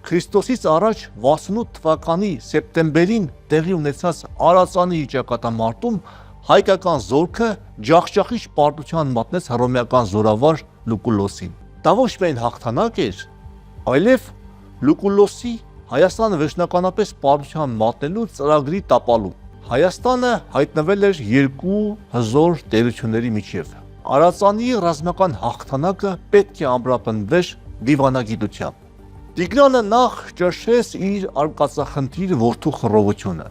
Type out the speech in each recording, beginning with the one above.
Քրիստոսից առաջ 68 թվականի սեպտեմբերին տեղի ունեցած Արարածանի ճակատամարտում հայկական զորքը ջախջախիչ պարտության մատնեց հռոմեական զորավար Լուկուլոսին։ Դա ոչ միայն հաղթանակ էր, այլև Լուկուլոսի Հայաստանը վերջնականապես պարտության մատնելու ծրագրի տապալու։ Հայաստանը հայտնվել էր երկու հզոր տերությունների միջև։ Արարածանի ռազմական հաղթանակը պետք է ամրապնդվեր դիվանագիտությամբ։ Տիգրանը նախ ճնշեց իր արկածախնդիր որդու խռովությունը։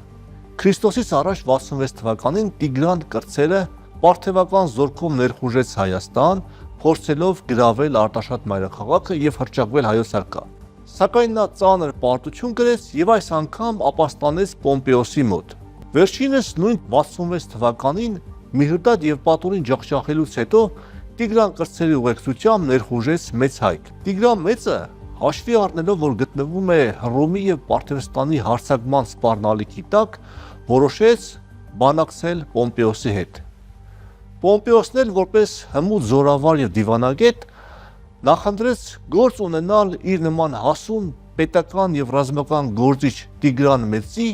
Քրիստոսից առաջ 66 թվականին Տիգրան կրտսերը պարթևական զորքով ներխուժեց Հայաստան, փորձելով գրավել Արտաշատ մայրաքաղաքը եւ հռչակվել հայոց արքա։ Սակայն նա ծանր պարտություն կրեց եւ այս անգամ ապաստանեց Պոմպեոսի մոտ։ Վերջինս նույն 66 թվականին Միհրդադ եւ Պատուրին ջախջախելուց հետո Տիգրան կրտսերի ուղեկցությամբ ներխուժեց Մեծ Հայք։ Տիգրան Մեծը հաշվի առնելով, որ գտնվում է Հռոմի եւ Պարթևստանի հարձակման սպառնալիքի տակ, որոշեց բանակցել Պոմպեոսի հետ։ Պոմպեոսն էլ որպես հմուտ զորավար եւ դիվանագետ նախընտրեց գործ ունենալ իր նման հասուն պետական եւ ռազմական գործիչ Տիգրան Մեծի,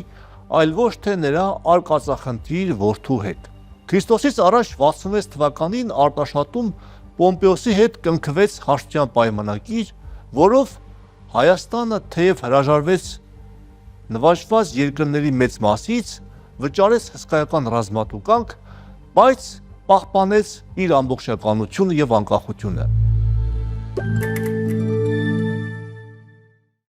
այլ ոչ թե նրա արկածախնդիր որդու հետ։ Քրիստոսից առաջ 66 թվականին Արտաշատում Պոմպեոսի հետ կնքվեց հարթության պայմանագիր, որով Հայաստանը թեև հրաժարվեց նվաճված երկրների մեծ մասից, վճարեց հսկայական ռազմատուկանք, բայց պահպանեց իր ամբողջականությունը եւ անկախությունը։